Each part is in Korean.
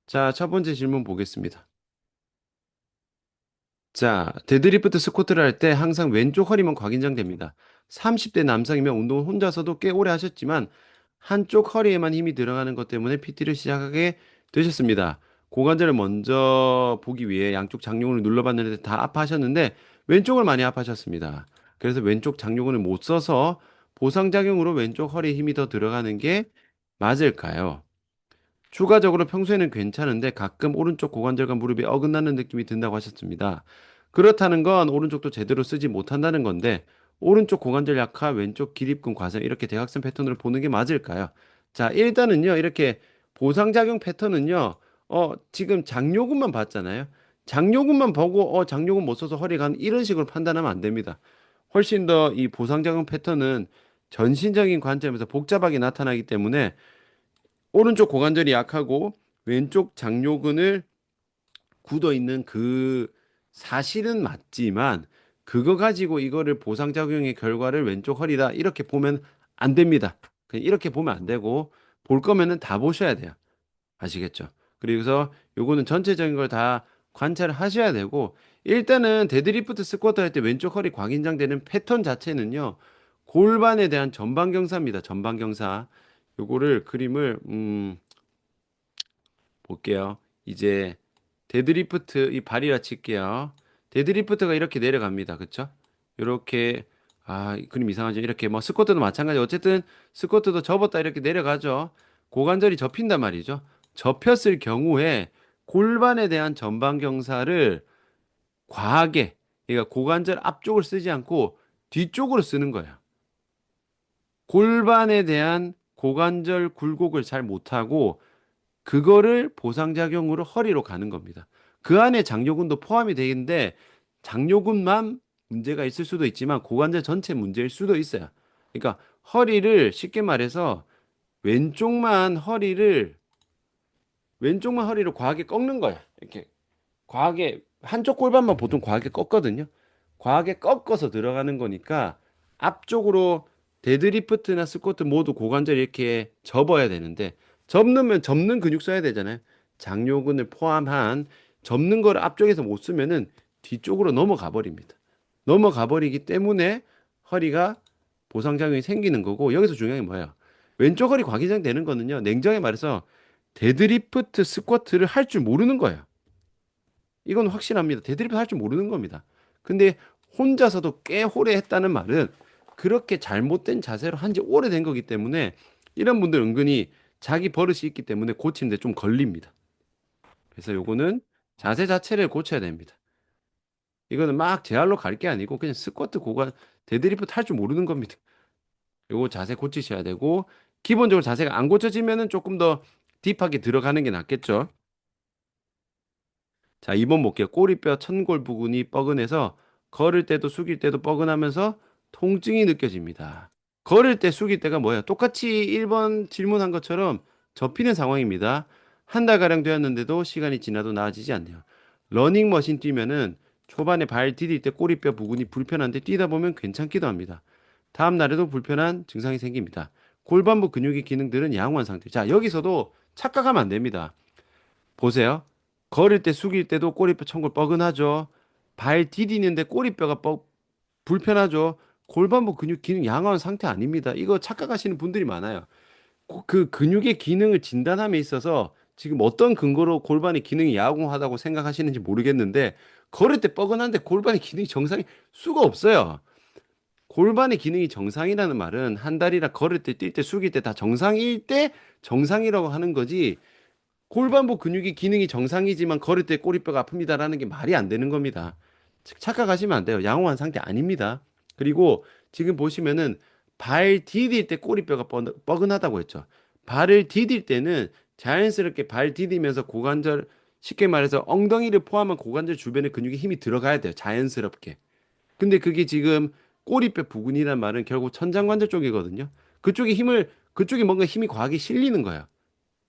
자, 첫 번째 질문 보겠습니다. 자, 데드리프트 스쿼트를 할 때 항상 왼쪽 허리만 과긴장됩니다. 30대 남성이면 운동을 혼자서도 꽤 오래 하셨지만 한쪽 허리에만 힘이 들어가는 것 때문에 PT를 시작하게 되셨습니다. 고관절을 먼저 보기 위해 양쪽 장요근을 눌러봤는데 다 아파하셨는데 왼쪽을 많이 아파하셨습니다. 그래서 왼쪽 장요근을 못 써서 보상작용으로 왼쪽 허리에 힘이 더 들어가는 게 맞을까요? 추가적으로 평소에는 괜찮은데 가끔 오른쪽 고관절과 무릎이 어긋나는 느낌이 든다고 하셨습니다. 그렇다는 건 오른쪽도 제대로 쓰지 못한다는 건데 오른쪽 고관절 약화, 왼쪽 기립근 과세 이렇게 대각선 패턴으로 보는 게 맞을까요? 자, 일단은요. 이렇게 보상작용 패턴은요. 지금 장요근만 봤잖아요. 장요근만 보고 장요근 못 써서 허리가 이런 식으로 판단하면 안 됩니다. 훨씬 더 이 보상작용 패턴은 전신적인 관점에서 복잡하게 나타나기 때문에 오른쪽 고관절이 약하고 왼쪽 장요근을 굳어 있는 그 사실은 맞지만 그거 가지고 이거를 보상작용의 결과를 왼쪽 허리다 이렇게 보면 안 됩니다. 그냥 이렇게 보면 안 되고 볼 거면은 다 보셔야 돼요. 아시겠죠? 그래서 요거는 전체적인 걸 다 관찰을 하셔야 되고 일단은 데드리프트 스쿼트 할 때 왼쪽 허리 과긴장되는 패턴 자체는요. 골반에 대한 전방경사입니다. 전방경사. 요거를 그림을 볼게요. 이제 데드리프트 이 발이라 칠게요. 데드리프트가 이렇게 내려갑니다. 그쵸? 이렇게 이 그림 이상하죠. 이렇게 뭐 스쿼트도 마찬가지. 어쨌든 스쿼트도 접었다 이렇게 내려가죠. 고관절이 접힌단 말이죠. 접혔을 경우에 골반에 대한 전방 경사를 과하게 그러니까 고관절 앞쪽을 쓰지 않고 뒤쪽으로 쓰는 거예요. 골반에 대한 고관절 굴곡을 잘 못하고 그거를 보상작용으로 허리로 가는 겁니다. 그 안에 장요근도 포함이 되는데 장요근만 문제가 있을 수도 있지만 고관절 전체 문제일 수도 있어요. 그러니까 허리를 쉽게 말해서 왼쪽만 허리를 왼쪽만 허리를 과하게 꺾는 거예요. 이렇게 과하게 한쪽 골반만 보통 과하게 꺾거든요. 과하게 꺾어서 들어가는 거니까 앞쪽으로 데드리프트나 스쿼트 모두 고관절 이렇게 접어야 되는데 접는 접는 근육 써야 되잖아요. 장요근을 포함한 접는 걸 앞쪽에서 못 쓰면은 뒤쪽으로 넘어가 버립니다. 넘어가 버리기 때문에 허리가 보상작용이 생기는 거고 여기서 중요한 게 뭐예요? 왼쪽 허리 과기장 되는 거는요. 냉정히 말해서 데드리프트 스쿼트를 할 줄 모르는 거예요. 이건 확실합니다. 데드리프트 할 줄 모르는 겁니다. 근데 혼자서도 꽤 오래 했다는 말은 그렇게 잘못된 자세로 한지 오래된 거기 때문에 이런 분들 은근히 자기 버릇이 있기 때문에 고치는데 좀 걸립니다. 그래서 요거는 자세 자체를 고쳐야 됩니다. 이거는 막 재활로 갈 게 아니고 그냥 스쿼트 고관 데드리프트 할 줄 모르는 겁니다. 요거 자세 고치셔야 되고 기본적으로 자세가 안 고쳐지면은 조금 더 딥하게 들어가는 게 낫겠죠. 자, 2번 볼게요. 꼬리뼈 천골 부근이 뻐근해서 걸을 때도 숙일 때도 뻐근하면서 통증이 느껴집니다. 걸을 때 숙일 때가 뭐예요? 똑같이 1번 질문한 것처럼 접히는 상황입니다. 한 달가량 되었는데도 시간이 지나도 나아지지 않네요. 러닝머신 뛰면은 초반에 발 디딜 때 꼬리뼈 부근이 불편한데 뛰다 보면 괜찮기도 합니다. 다음 날에도 불편한 증상이 생깁니다. 골반부 근육의 기능들은 양호한 상태. 자, 여기서도 착각하면 안 됩니다. 보세요. 걸을 때 숙일 때도 꼬리뼈 천골 뻐근하죠. 발 디디는데 꼬리뼈가 불편하죠. 골반부 근육 기능 양호한 상태 아닙니다. 이거 착각하시는 분들이 많아요. 그 근육의 기능을 진단함에 있어서 지금 어떤 근거로 골반의 기능이 양호하다고 생각하시는지 모르겠는데 걸을 때 뻐근한데 골반의 기능이 정상일 수가 없어요. 골반의 기능이 정상이라는 말은 한 달이나 걸을 때, 뛸 때, 숙일 때 다 정상일 때 정상이라고 하는 거지 골반부 근육이 기능이 정상이지만 걸을 때 꼬리뼈가 아픕니다라는 게 말이 안 되는 겁니다. 착각하시면 안 돼요. 양호한 상태 아닙니다. 그리고 지금 보시면은 발 디딜 때 꼬리뼈가 뻐근하다고 했죠. 발을 디딜 때는 자연스럽게 발 디디면서 고관절 쉽게 말해서 엉덩이를 포함한 고관절 주변에 근육에 힘이 들어가야 돼요. 자연스럽게. 근데 그게 지금 꼬리뼈 부근이란 말은 결국 천장관절 쪽이거든요. 그쪽에 뭔가 힘이 과하게 실리는 거예요.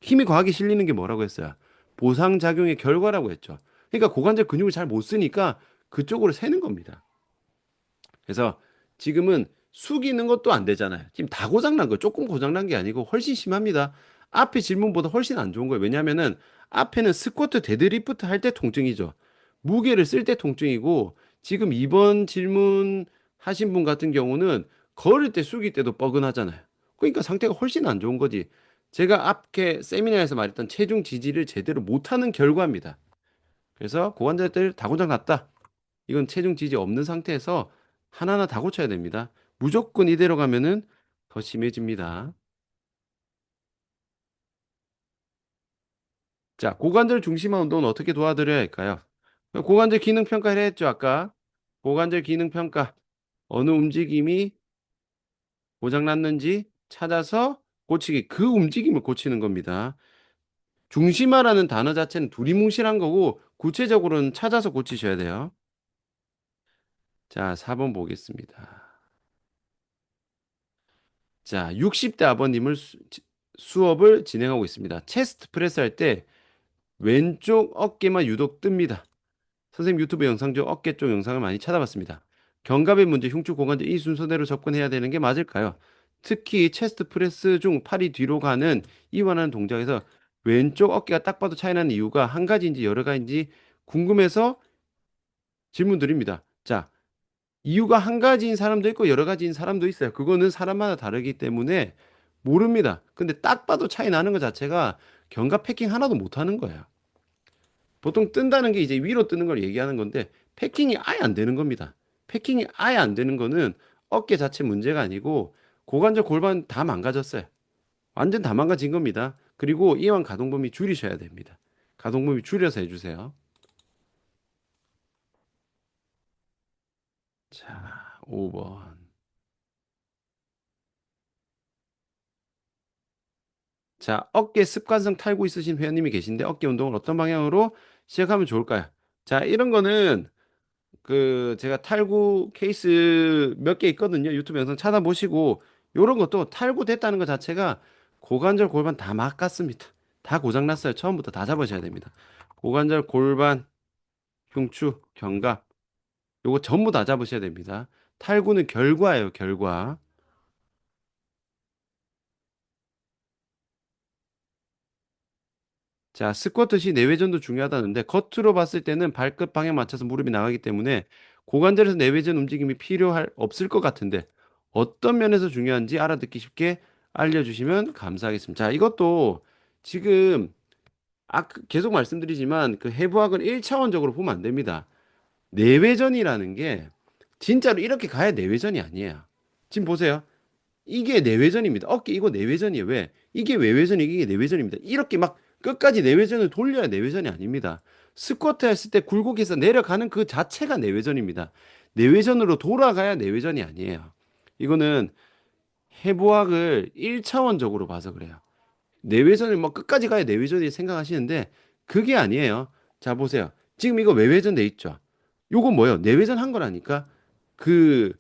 힘이 과하게 실리는 게 뭐라고 했어요? 보상작용의 결과라고 했죠. 그러니까 고관절 근육을 잘 못 쓰니까 그쪽으로 새는 겁니다. 그래서 지금은 숙이는 것도 안 되잖아요. 지금 다 고장난 거예요. 조금 고장난 게 아니고 훨씬 심합니다. 앞에 질문보다 훨씬 안 좋은 거예요. 왜냐하면은 앞에는 스쿼트 데드리프트 할 때 통증이죠. 무게를 쓸 때 통증이고 지금 이번 질문 하신 분 같은 경우는 걸을 때 숙일 때도 뻐근하잖아요. 그러니까 상태가 훨씬 안 좋은 거지. 제가 앞에 세미나에서 말했던 체중 지지를 제대로 못하는 결과입니다. 그래서 고관절들 다 고장 났다. 이건 체중 지지 없는 상태에서 하나하나 다 고쳐야 됩니다. 무조건 이대로 가면은 더 심해집니다. 자, 고관절 중심화 운동은 어떻게 도와드려야 할까요? 고관절 기능 평가를 했죠, 아까. 고관절 기능 평가. 어느 움직임이 고장 났는지 찾아서 고치기. 그 움직임을 고치는 겁니다. 중심화라는 단어 자체는 두리뭉실한 거고 구체적으로는 찾아서 고치셔야 돼요. 자, 4번 보겠습니다. 자, 60대 아버님을 수업을 진행하고 있습니다. 체스트 프레스 할 때 왼쪽 어깨만 유독 뜹니다. 선생님 유튜브 영상 중 어깨 쪽 영상을 많이 찾아봤습니다. 견갑의 문제, 흉추, 고관절 이 순서대로 접근해야 되는 게 맞을까요? 특히 체스트 프레스 중 팔이 뒤로 가는 이완하는 동작에서 왼쪽 어깨가 딱 봐도 차이 나는 이유가 한 가지인지 여러 가지인지 궁금해서 질문 드립니다. 자, 이유가 한 가지인 사람도 있고 여러 가지인 사람도 있어요. 그거는 사람마다 다르기 때문에 모릅니다. 근데 딱 봐도 차이 나는 것 자체가 견갑 패킹 하나도 못 하는 거예요. 보통 뜬다는 게 이제 위로 뜨는 걸 얘기하는 건데 패킹이 아예 안 되는 겁니다. 패킹이 아예 안 되는 거는 어깨 자체 문제가 아니고 고관절 골반 다 망가졌어요. 완전 다 망가진 겁니다. 그리고 이완 가동 범위 줄이셔야 됩니다. 가동 범위 줄여서 해주세요. 자, 5번. 자, 어깨 습관성 탈구 있으신 회원님이 계신데 어깨 운동을 어떤 방향으로 시작하면 좋을까요? 자, 이런 거는 그 제가 탈구 케이스 몇 개 있거든요. 유튜브 영상 찾아보시고 요런 것도 탈구됐다는 것 자체가 고관절 골반 다 막았습니다. 다 고장났어요. 처음부터 다 잡으셔야 됩니다. 고관절 골반 흉추 견갑 요거 전부 다 잡으셔야 됩니다. 탈구는 결과예요, 결과. 자, 스쿼트 시 내외전도 중요하다는데 겉으로 봤을 때는 발끝 방향 맞춰서 무릎이 나가기 때문에 고관절에서 내외전 움직임이 필요할 없을 것 같은데 어떤 면에서 중요한지 알아듣기 쉽게 알려주시면 감사하겠습니다. 자, 이것도 지금 계속 말씀드리지만 그 해부학을 1차원적으로 보면 안 됩니다. 내외전이라는 게 진짜로 이렇게 가야 내외전이 아니에요. 지금 보세요. 이게 내외전입니다. 어깨 이거 내외전이에요. 왜? 이게 외외전이 이게 내외전입니다. 이렇게 막 끝까지 내외전을 돌려야 내외전이 아닙니다. 스쿼트 했을 때 굴곡해서 내려가는 그 자체가 내외전입니다. 내외전으로 돌아가야 내외전이 아니에요. 이거는 해부학을 1차원적으로 봐서 그래요. 내외전을 뭐 끝까지 가야 내외전이 생각하시는데 그게 아니에요. 자, 보세요. 지금 이거 외외전 돼 있죠. 요거 뭐예요? 내외전 한 거라니까. 그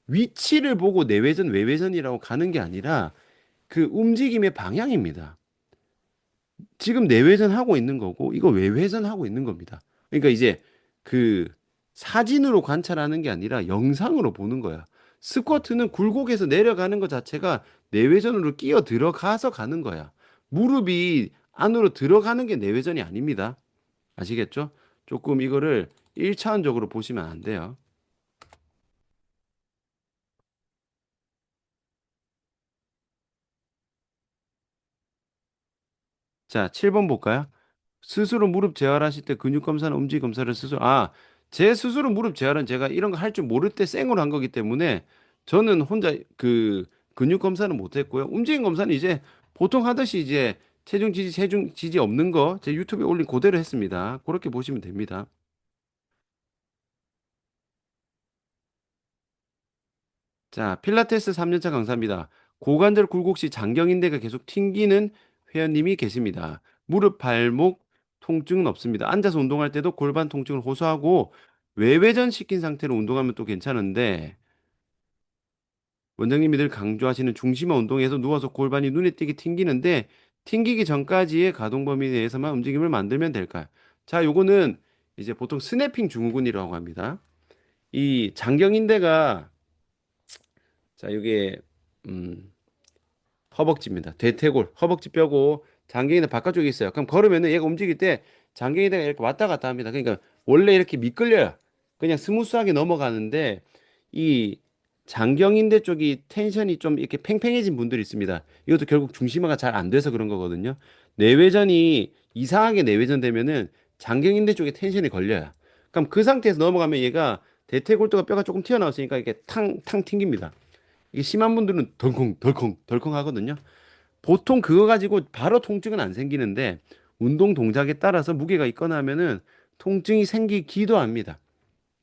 위치를 보고 내외전, 외외전이라고 가는 게 아니라 그 움직임의 방향입니다. 지금 내외전 하고 있는 거고, 이거 외외전 하고 있는 겁니다. 그러니까 이제 그 사진으로 관찰하는 게 아니라 영상으로 보는 거야. 스쿼트는 굴곡에서 내려가는 것 자체가 내외전으로 끼어 들어가서 가는 거야. 무릎이 안으로 들어가는 게 내외전이 아닙니다. 아시겠죠? 조금 이거를 1차원적으로 보시면 안 돼요. 자, 7번 볼까요? 스스로 무릎 재활하실 때 근육 검사나 움직임 검사를 스스로 제 스스로 무릎 재활은 제가 이런 거 할 줄 모를 때 생으로 한 거기 때문에 저는 혼자 그 근육 검사는 못 했고요. 움직임 검사는 이제 보통 하듯이 이제 체중 지지 없는 거 제 유튜브에 올린 그대로 했습니다. 그렇게 보시면 됩니다. 자, 필라테스 3년차 강사입니다. 고관절 굴곡 시 장경인대가 계속 튕기는 회원님이 계십니다. 무릎, 발목 통증은 없습니다. 앉아서 운동할 때도 골반 통증을 호소하고 외회전 시킨 상태로 운동하면 또 괜찮은데 원장님이 늘 강조하시는 중심화 운동에서 누워서 골반이 눈에 띄게 튕기는데 튕기기 전까지의 가동 범위 내에서만 움직임을 만들면 될까요? 자, 요거는 이제 보통 스냅핑 증후군이라고 합니다. 이 장경인대가 자, 이게 음 허벅지입니다. 대퇴골, 허벅지 뼈고 장경이는 바깥쪽에 있어요. 그럼 걸으면은 얘가 움직일 때 장경이가 이렇게 왔다 갔다 합니다. 그러니까 원래 이렇게 미끌려요. 그냥 스무스하게 넘어가는데 이 장경인대 쪽이 텐션이 좀 이렇게 팽팽해진 분들이 있습니다. 이것도 결국 중심화가 잘 안 돼서 그런 거거든요. 내외전이 이상하게 내외전되면은 장경인대 쪽에 텐션이 걸려요. 그럼 그 상태에서 넘어가면 얘가 대퇴골두가 뼈가 조금 튀어나왔으니까 이게 탕탕 튕깁니다. 이게 심한 분들은 덜컹 덜컹 덜컹 하거든요. 보통 그거 가지고 바로 통증은 안 생기는데 운동 동작에 따라서 무게가 있거나 하면은 통증이 생기기도 합니다.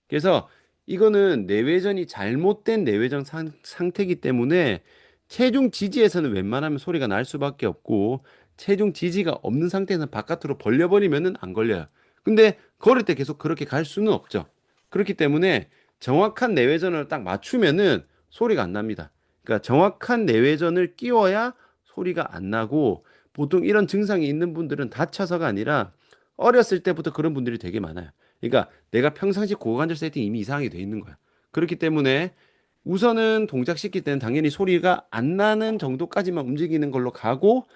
그래서 이거는 내외전이 잘못된 내외전 상태이기 때문에 체중 지지에서는 웬만하면 소리가 날 수밖에 없고 체중 지지가 없는 상태에서는 바깥으로 벌려버리면은 안 걸려요. 근데 걸을 때 계속 그렇게 갈 수는 없죠. 그렇기 때문에 정확한 내외전을 딱 맞추면은 소리가 안 납니다. 그러니까 정확한 내외전을 끼워야 소리가 안 나고 보통 이런 증상이 있는 분들은 다쳐서가 아니라 어렸을 때부터 그런 분들이 되게 많아요. 그러니까 내가 평상시 고관절 세팅이 이미 이상하게 돼 있는 거야. 그렇기 때문에 우선은 동작시킬 때는 당연히 소리가 안 나는 정도까지만 움직이는 걸로 가고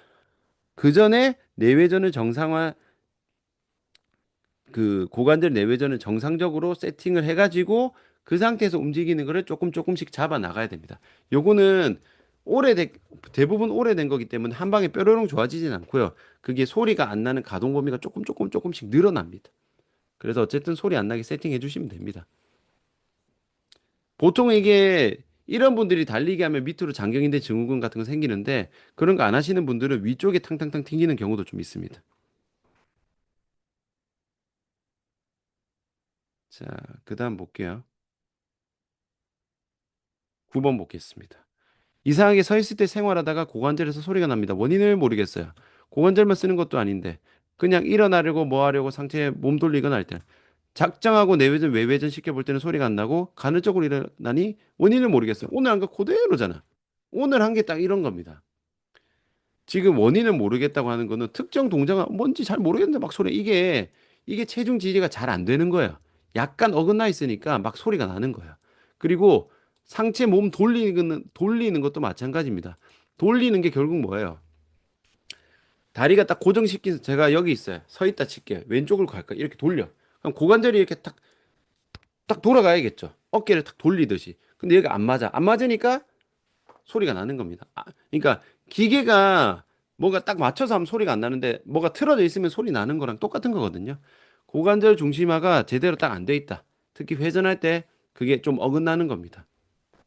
그 전에 내외전을 정상화 그 고관절 내외전을 정상적으로 세팅을 해가지고 그 상태에서 움직이는 거를 조금 조금씩 잡아 나가야 됩니다. 요거는 오래된 대부분 오래된 거기 때문에 한 방에 뾰로롱 좋아지진 않고요. 그게 소리가 안 나는 가동 범위가 조금씩 늘어납니다. 그래서 어쨌든 소리 안 나게 세팅해 주시면 됩니다. 보통 이게 이런 분들이 달리기 하면 밑으로 장경인대 증후군 같은 거 생기는데 그런 거 안 하시는 분들은 위쪽에 탕탕탕 튕기는 경우도 좀 있습니다. 자, 그다음 볼게요. 9번 보겠습니다. 이상하게 서 있을 때 생활하다가 고관절에서 소리가 납니다. 원인을 모르겠어요. 고관절만 쓰는 것도 아닌데 그냥 일어나려고 뭐 하려고 상체에 몸 돌리거나 할 때 작정하고 내외전 외외전 시켜볼 때는 소리가 안 나고 간헐적으로 일어나니 원인을 모르겠어요. 오늘 한 거 그대로잖아. 오늘 한 게 딱 이런 겁니다. 지금 원인을 모르겠다고 하는 거는 특정 동작은 뭔지 잘 모르겠는데 막 소리 이게 체중 지지가 잘 안 되는 거예요. 약간 어긋나 있으니까 막 소리가 나는 거예요. 그리고 상체 몸 돌리는 것도 마찬가지입니다. 돌리는 게 결국 뭐예요? 다리가 딱 고정시킨 제가 여기 있어요. 서 있다 칠게요. 왼쪽으로 갈까? 이렇게 돌려. 그럼 고관절이 이렇게 딱 돌아가야겠죠. 어깨를 탁 돌리듯이. 근데 여기가 안 맞아. 안 맞으니까 소리가 나는 겁니다. 그러니까 기계가 뭐가 딱 맞춰서 하면 소리가 안 나는데 뭐가 틀어져 있으면 소리 나는 거랑 똑같은 거거든요. 고관절 중심화가 제대로 딱 안 돼 있다. 특히 회전할 때 그게 좀 어긋나는 겁니다.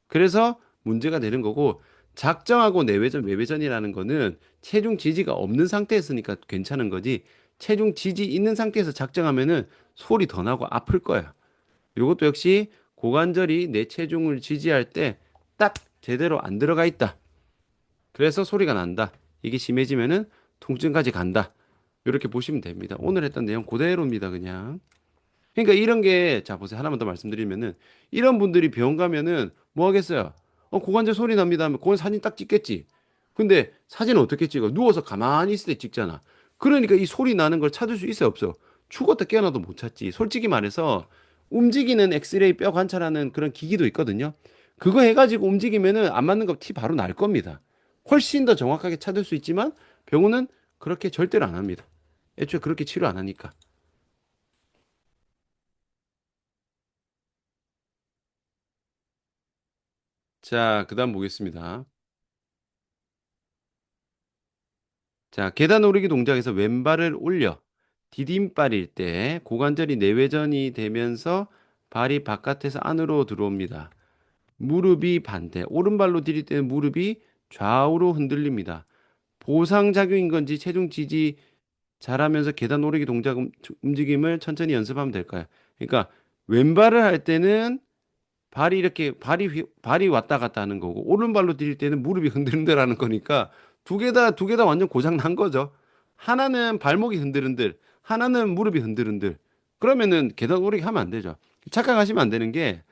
그래서 문제가 되는 거고 작정하고 내외전, 외외전이라는 거는 체중 지지가 없는 상태였으니까 괜찮은 거지. 체중 지지 있는 상태에서 작정하면은 소리 더 나고 아플 거예요. 이것도 역시 고관절이 내 체중을 지지할 때 딱 제대로 안 들어가 있다. 그래서 소리가 난다. 이게 심해지면은 통증까지 간다. 이렇게 보시면 됩니다. 오늘 했던 내용 그대로입니다, 그냥. 그러니까 이런 게, 자, 보세요. 하나만 더 말씀드리면은, 이런 분들이 병원 가면은 뭐 하겠어요? 고관절 소리 납니다 하면 그건 사진 딱 찍겠지. 근데 사진을 어떻게 찍어? 누워서 가만히 있을 때 찍잖아. 그러니까 이 소리 나는 걸 찾을 수 있어요, 없어? 죽었다 깨어나도 못 찾지. 솔직히 말해서 움직이는 엑스레이 뼈 관찰하는 그런 기기도 있거든요. 그거 해가지고 움직이면은 안 맞는 거 티 바로 날 겁니다. 훨씬 더 정확하게 찾을 수 있지만 병원은 그렇게 절대로 안 합니다. 애초에 그렇게 치료 안 하니까. 자, 그다음 보겠습니다. 자, 계단 오르기 동작에서 왼발을 올려 디딤발일 때 고관절이 내외전이 되면서 발이 바깥에서 안으로 들어옵니다. 무릎이 반대, 오른발로 디딜 때는 무릎이 좌우로 흔들립니다. 보상작용인 건지 체중 지지 잘하면서 계단 오르기 동작 움직임을 천천히 연습하면 될까요? 그러니까 왼발을 할 때는 발이 이렇게 발이 왔다 갔다 하는 거고 오른발로 디딜 때는 무릎이 흔들흔들하는 거니까 두 개 다 완전 고장 난 거죠. 하나는 발목이 흔들흔들, 하나는 무릎이 흔들흔들. 그러면은 계단 오르기 하면 안 되죠. 착각하시면 안 되는 게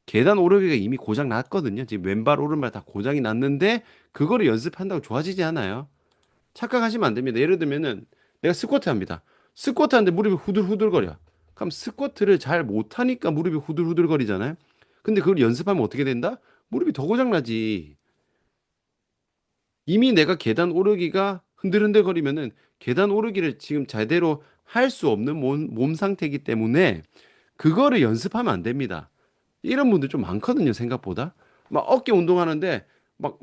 계단 오르기가 이미 고장 났거든요. 지금 왼발 오른발 다 고장이 났는데 그거를 연습한다고 좋아지지 않아요. 착각하시면 안 됩니다. 예를 들면은 내가 스쿼트 합니다. 스쿼트 하는데 무릎이 후들후들거려. 그럼 스쿼트를 잘 못하니까 무릎이 후들후들거리잖아요. 근데 그걸 연습하면 어떻게 된다? 무릎이 더 고장나지. 이미 내가 계단 오르기가 흔들흔들거리면은 계단 오르기를 지금 제대로 할 수 없는 몸 상태이기 때문에 그거를 연습하면 안 됩니다. 이런 분들 좀 많거든요, 생각보다. 막 어깨 운동하는데 막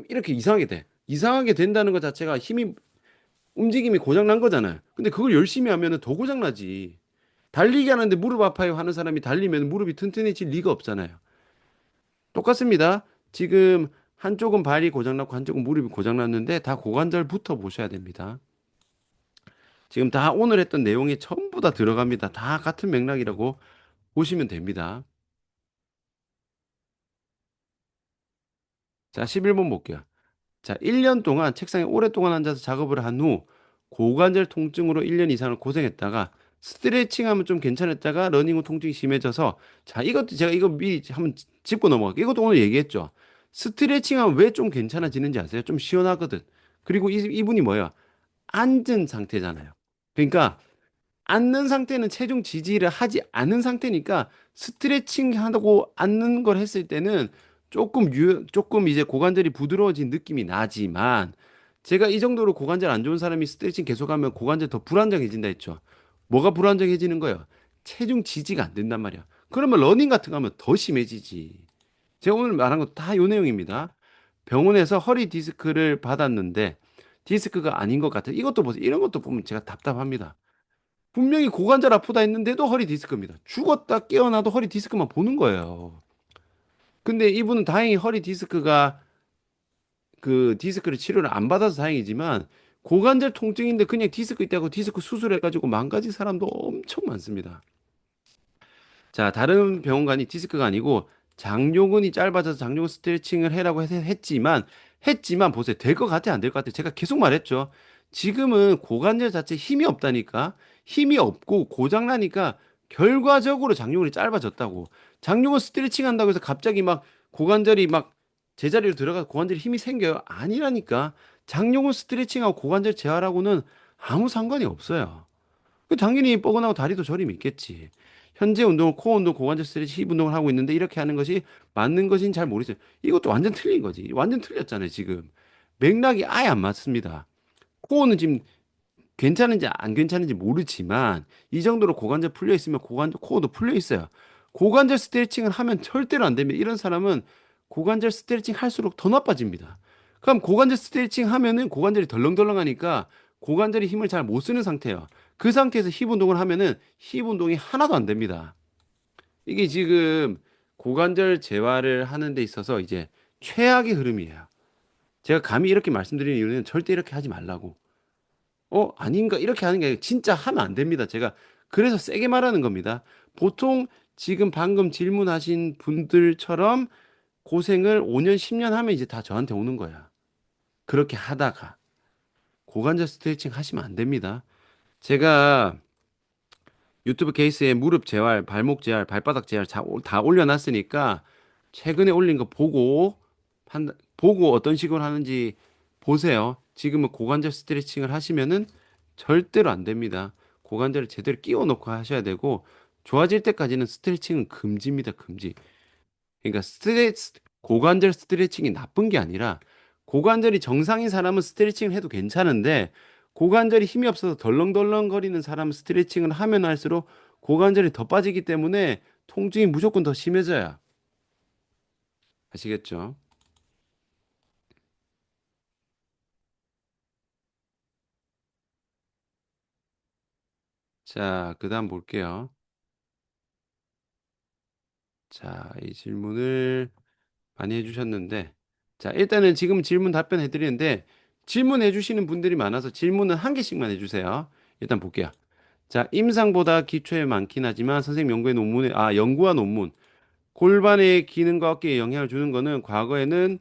이렇게 이상하게 돼. 이상하게 된다는 것 자체가 움직임이 고장 난 거잖아요. 근데 그걸 열심히 하면은 더 고장 나지. 달리기 하는데 무릎 아파요 하는 사람이 달리면 무릎이 튼튼해질 리가 없잖아요. 똑같습니다. 지금 한쪽은 발이 고장났고 한쪽은 무릎이 고장났는데 다 고관절부터 보셔야 됩니다. 지금 다 오늘 했던 내용에 전부 다 들어갑니다. 다 같은 맥락이라고 보시면 됩니다. 자, 11번 볼게요. 자, 1년 동안 책상에 오랫동안 앉아서 작업을 한 후 고관절 통증으로 1년 이상을 고생했다가 스트레칭 하면 좀 괜찮았다가 러닝 후 통증이 심해져서 자, 이것도 제가 이거 미리 한번 짚고 넘어갈게요. 이것도 오늘 얘기했죠. 스트레칭 하면 왜 좀 괜찮아지는지 아세요? 좀 시원하거든. 그리고 이분이 뭐예요? 앉은 상태잖아요. 그러니까 앉는 상태는 체중 지지를 하지 않은 상태니까 스트레칭 하고 앉는 걸 했을 때는 조금 이제 고관절이 부드러워진 느낌이 나지만 제가 이 정도로 고관절 안 좋은 사람이 스트레칭 계속하면 고관절 더 불안정해진다 했죠. 뭐가 불안정해지는 거예요? 체중 지지가 안 된단 말이야. 그러면 러닝 같은 거 하면 더 심해지지. 제가 오늘 말한 거 다 요 내용입니다. 병원에서 허리 디스크를 받았는데 디스크가 아닌 것 같아요. 이것도 보세요. 이런 것도 보면 제가 답답합니다. 분명히 고관절 아프다 했는데도 허리 디스크입니다. 죽었다 깨어나도 허리 디스크만 보는 거예요. 근데 이분은 다행히 허리 디스크가 그 디스크를 치료를 안 받아서 다행이지만 고관절 통증인데 그냥 디스크 있다고 디스크 수술해가지고 망가진 사람도 엄청 많습니다. 자, 다른 병원 가니 디스크가 아니고 장요근이 짧아져서 장요근 스트레칭을 해라고 했지만 보세요. 될 것 같아, 안 될 것 같아. 제가 계속 말했죠. 지금은 고관절 자체 힘이 없다니까. 힘이 없고 고장나니까 결과적으로 장요근이 짧아졌다고. 장요근 스트레칭 한다고 해서 갑자기 막 고관절이 막 제자리로 들어가 고관절에 힘이 생겨요. 아니라니까. 장요근 스트레칭하고 고관절 재활하고는 아무 상관이 없어요. 그 당연히 뻐근하고 다리도 저림이 있겠지. 현재 운동은 코어 운동, 고관절 스트레치, 힙 운동을 하고 있는데 이렇게 하는 것이 맞는 것인지 잘 모르겠어요. 이것도 완전 틀린 거지. 완전 틀렸잖아요, 지금. 맥락이 아예 안 맞습니다. 코어는 지금 괜찮은지 안 괜찮은지 모르지만 이 정도로 고관절 풀려 있으면 고관절 코어도 풀려 있어요. 고관절 스트레칭을 하면 절대로 안 됩니다. 이런 사람은 고관절 스트레칭 할수록 더 나빠집니다. 그럼 고관절 스트레칭 하면은 고관절이 덜렁덜렁하니까 고관절이 힘을 잘 못 쓰는 상태예요. 그 상태에서 힙 운동을 하면은 힙 운동이 하나도 안 됩니다. 이게 지금 고관절 재활을 하는 데 있어서 이제 최악의 흐름이에요. 제가 감히 이렇게 말씀드리는 이유는 절대 이렇게 하지 말라고. 아닌가? 이렇게 하는 게 아니라 진짜 하면 안 됩니다. 제가 그래서 세게 말하는 겁니다. 보통 지금 방금 질문하신 분들처럼 고생을 5년, 10년 하면 이제 다 저한테 오는 거야. 그렇게 하다가 고관절 스트레칭 하시면 안 됩니다. 제가 유튜브 케이스에 무릎 재활, 발목 재활, 발바닥 재활 다 올려놨으니까 최근에 올린 거 보고 어떤 식으로 하는지 보세요. 지금은 고관절 스트레칭을 하시면은 절대로 안 됩니다. 고관절을 제대로 끼워 놓고 하셔야 되고 좋아질 때까지는 스트레칭은 금지입니다. 금지. 그러니까 고관절 스트레칭이 나쁜 게 아니라 고관절이 정상인 사람은 스트레칭을 해도 괜찮은데 고관절이 힘이 없어서 덜렁덜렁거리는 사람 스트레칭을 하면 할수록 고관절이 더 빠지기 때문에 통증이 무조건 더 심해져요. 아시겠죠? 자, 그다음 볼게요. 자, 이 질문을 많이 해주셨는데, 자, 일단은 지금 질문 답변해 드리는데, 질문해 주시는 분들이 많아서 질문은 한 개씩만 해주세요. 일단 볼게요. 자, 임상보다 기초에 많긴 하지만 선생님 연구와 논문. 골반의 기능과 어깨에 영향을 주는 거는 과거에는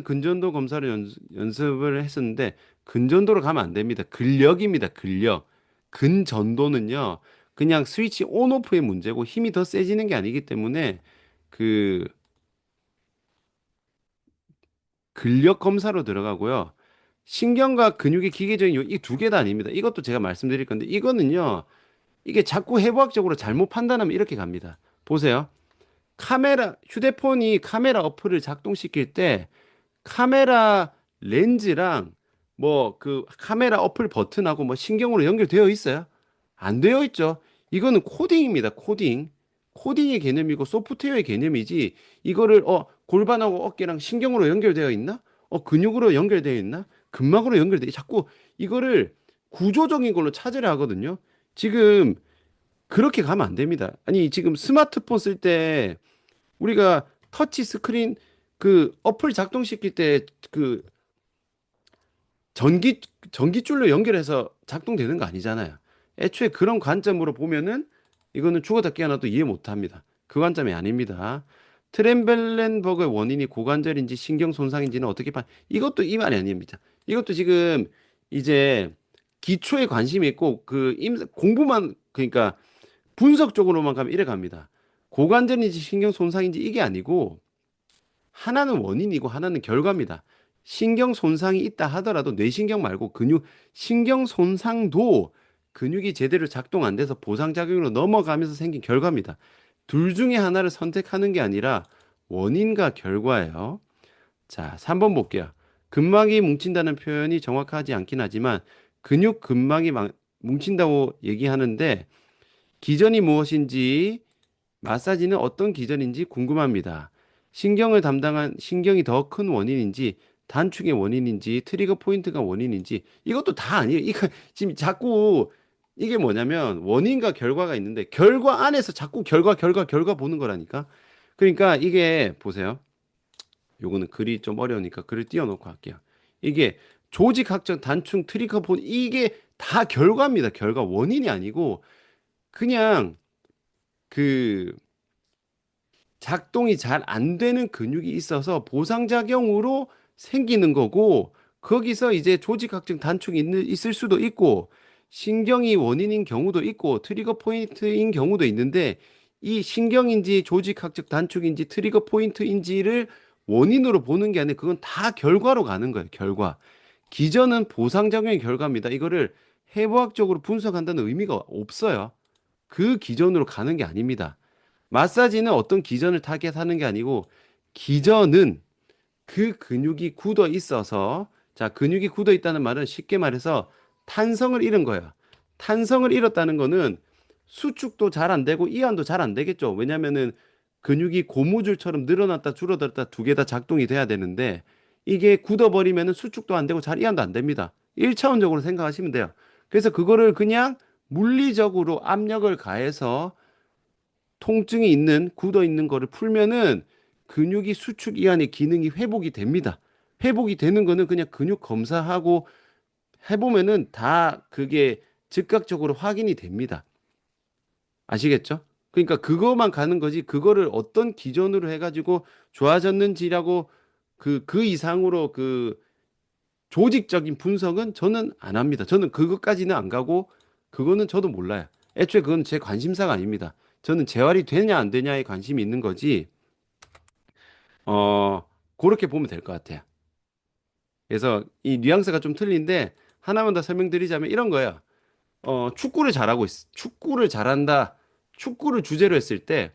근전도 검사를 연습을 했었는데 근전도로 가면 안 됩니다. 근력입니다. 근력. 근전도는요. 그냥 스위치 온 오프의 문제고 힘이 더 세지는 게 아니기 때문에 그 근력 검사로 들어가고요. 신경과 근육의 기계적인 이 두 개 다 아닙니다. 이것도 제가 말씀드릴 건데 이거는요. 이게 자꾸 해부학적으로 잘못 판단하면 이렇게 갑니다. 보세요. 휴대폰이 카메라 어플을 작동시킬 때 카메라 렌즈랑 뭐 그 카메라 어플 버튼하고 뭐 신경으로 연결되어 있어요? 안 되어 있죠. 이거는 코딩입니다. 코딩. 코딩의 개념이고 소프트웨어의 개념이지 이거를 골반하고 어깨랑 신경으로 연결되어 있나? 근육으로 연결되어 있나? 근막으로 연결돼. 자꾸 이거를 구조적인 걸로 찾으려 하거든요. 지금 그렇게 가면 안 됩니다. 아니, 지금 스마트폰 쓸 때 우리가 터치 스크린 그 어플 작동시킬 때 그 전기 전기줄로 연결해서 작동되는 거 아니잖아요. 애초에 그런 관점으로 보면은 이거는 죽어다 깨어나도 이해 못 합니다. 그 관점이 아닙니다. 트렘벨렌버그의 원인이 고관절인지 신경 손상인지는 어떻게 이것도 이 말이 아닙니다. 이것도 지금 이제 기초에 관심이 있고 공부만 그러니까 분석 적으로만 가면 이래 갑니다. 고관절인지 신경 손상인지 이게 아니고 하나는 원인이고 하나는 결과입니다. 신경 손상이 있다 하더라도 뇌신경 말고 신경 손상도 근육이 제대로 작동 안 돼서 보상작용으로 넘어가면서 생긴 결과입니다. 둘 중에 하나를 선택하는 게 아니라 원인과 결과예요. 자, 3번 볼게요. 근막이 뭉친다는 표현이 정확하지 않긴 하지만 뭉친다고 얘기하는데 기전이 무엇인지 마사지는 어떤 기전인지 궁금합니다. 신경을 담당한 신경이 더 큰 원인인지 단축의 원인인지 트리거 포인트가 원인인지 이것도 다 아니에요. 이거 지금 자꾸 이게 뭐냐면 원인과 결과가 있는데 결과 안에서 자꾸 결과 보는 거라니까. 그러니까 이게 보세요. 요거는 글이 좀 어려우니까 글을 띄워놓고 할게요. 이게 조직학적 단축 트리거 포인트 이게 다 결과입니다. 결과 원인이 아니고 그냥 그 작동이 잘 안 되는 근육이 있어서 보상작용으로 생기는 거고, 거기서 이제 조직학적 단축이 있을 수도 있고, 신경이 원인인 경우도 있고, 트리거 포인트인 경우도 있는데, 이 신경인지 조직학적 단축인지 트리거 포인트인지를 원인으로 보는 게 아니라 그건 다 결과로 가는 거예요, 결과. 기전은 보상작용의 결과입니다. 이거를 해부학적으로 분석한다는 의미가 없어요. 그 기전으로 가는 게 아닙니다. 마사지는 어떤 기전을 타겟하는 게 아니고 기전은 그 근육이 굳어 있어서 자, 근육이 굳어 있다는 말은 쉽게 말해서 탄성을 잃은 거예요. 탄성을 잃었다는 거는 수축도 잘 안 되고 이완도 잘 안 되겠죠. 왜냐면은 근육이 고무줄처럼 늘어났다 줄어들었다 두 개 다 작동이 돼야 되는데 이게 굳어버리면은 수축도 안 되고 잘 이완도 안 됩니다. 1차원적으로 생각하시면 돼요. 그래서 그거를 그냥 물리적으로 압력을 가해서 통증이 있는 굳어 있는 거를 풀면은 근육이 수축 이완의 기능이 회복이 됩니다. 회복이 되는 거는 그냥 근육 검사하고 해보면은 다 그게 즉각적으로 확인이 됩니다. 아시겠죠? 그러니까 그거만 가는 거지 그거를 어떤 기준으로 해가지고 좋아졌는지라고 그 이상으로 그 조직적인 분석은 저는 안 합니다. 저는 그것까지는 안 가고 그거는 저도 몰라요. 애초에 그건 제 관심사가 아닙니다. 저는 재활이 되냐 안 되냐에 관심이 있는 거지. 어, 그렇게 보면 될 것 같아요. 그래서 이 뉘앙스가 좀 틀린데 하나만 더 설명드리자면 이런 거예요. 축구를 잘하고 축구를 잘한다. 축구를 주제로 했을 때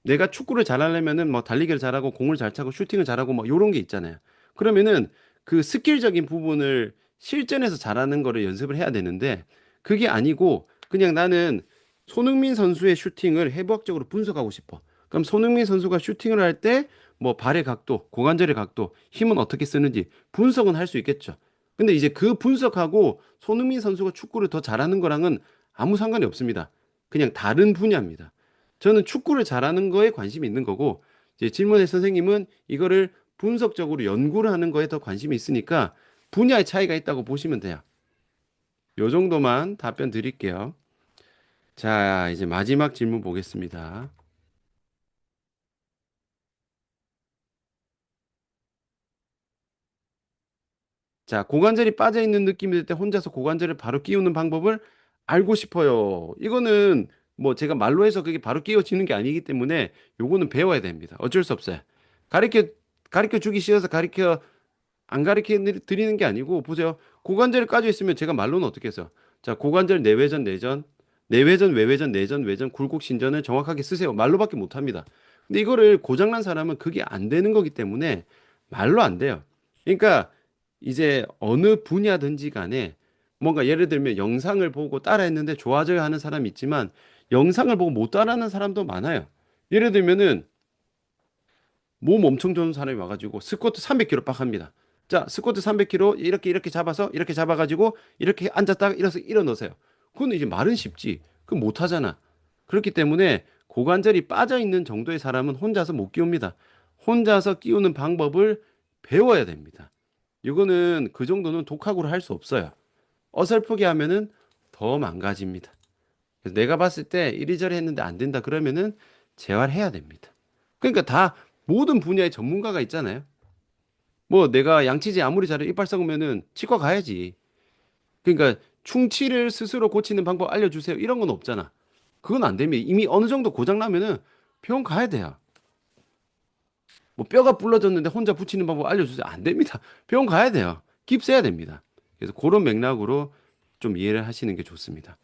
내가 축구를 잘하려면은 뭐 달리기를 잘하고 공을 잘 차고 슈팅을 잘하고 뭐 요런 게 있잖아요. 그러면은 그 스킬적인 부분을 실전에서 잘하는 거를 연습을 해야 되는데 그게 아니고 그냥 나는 손흥민 선수의 슈팅을 해부학적으로 분석하고 싶어. 그럼 손흥민 선수가 슈팅을 할 때 뭐 발의 각도, 고관절의 각도, 힘은 어떻게 쓰는지 분석은 할 수 있겠죠. 근데 이제 그 분석하고 손흥민 선수가 축구를 더 잘하는 거랑은 아무 상관이 없습니다. 그냥 다른 분야입니다. 저는 축구를 잘하는 거에 관심이 있는 거고, 이제 질문의 선생님은 이거를 분석적으로 연구를 하는 거에 더 관심이 있으니까 분야의 차이가 있다고 보시면 돼요. 요 정도만 답변 드릴게요. 자, 이제 마지막 질문 보겠습니다. 자, 고관절이 빠져 있는 느낌이 들 때 혼자서 고관절을 바로 끼우는 방법을 알고 싶어요. 이거는 뭐 제가 말로 해서 그게 바로 끼워지는 게 아니기 때문에 요거는 배워야 됩니다. 어쩔 수 없어요. 가르쳐 가르쳐 주기 싫어서 안 가르쳐 드리는 게 아니고 보세요. 고관절이 까져 있으면 제가 말로는 어떻게 해서 자, 고관절 내외전 내전 내외전 외외전 내전 외전 굴곡 신전을 정확하게 쓰세요. 말로밖에 못 합니다. 근데 이거를 고장난 사람은 그게 안 되는 거기 때문에 말로 안 돼요. 그러니까 이제 어느 분야든지 간에 뭔가 예를 들면 영상을 보고 따라했는데 좋아져야 하는 사람이 있지만 영상을 보고 못 따라하는 사람도 많아요. 예를 들면은 몸 엄청 좋은 사람이 와가지고 스쿼트 300kg 빡 합니다. 자, 스쿼트 300kg 이렇게 잡아서 이렇게 잡아가지고 이렇게 앉았다가 일어서 일어나세요. 그건 이제 말은 쉽지. 그건 못 하잖아. 그렇기 때문에 고관절이 빠져 있는 정도의 사람은 혼자서 못 끼웁니다. 혼자서 끼우는 방법을 배워야 됩니다. 이거는 그 정도는 독학으로 할 수 없어요. 어설프게 하면은 더 망가집니다. 그래서 내가 봤을 때 이리저리 했는데 안 된다 그러면은 재활해야 됩니다. 그러니까 다 모든 분야의 전문가가 있잖아요. 뭐 내가 양치질 아무리 잘해 이빨 썩으면은 치과 가야지. 그러니까 충치를 스스로 고치는 방법 알려주세요. 이런 건 없잖아. 그건 안 됩니다. 이미 어느 정도 고장 나면은 병원 가야 돼요. 뭐 뼈가 부러졌는데 혼자 붙이는 방법 알려주세요. 안 됩니다. 병원 가야 돼요. 깁스해야 됩니다. 그래서 그런 맥락으로 좀 이해를 하시는 게 좋습니다.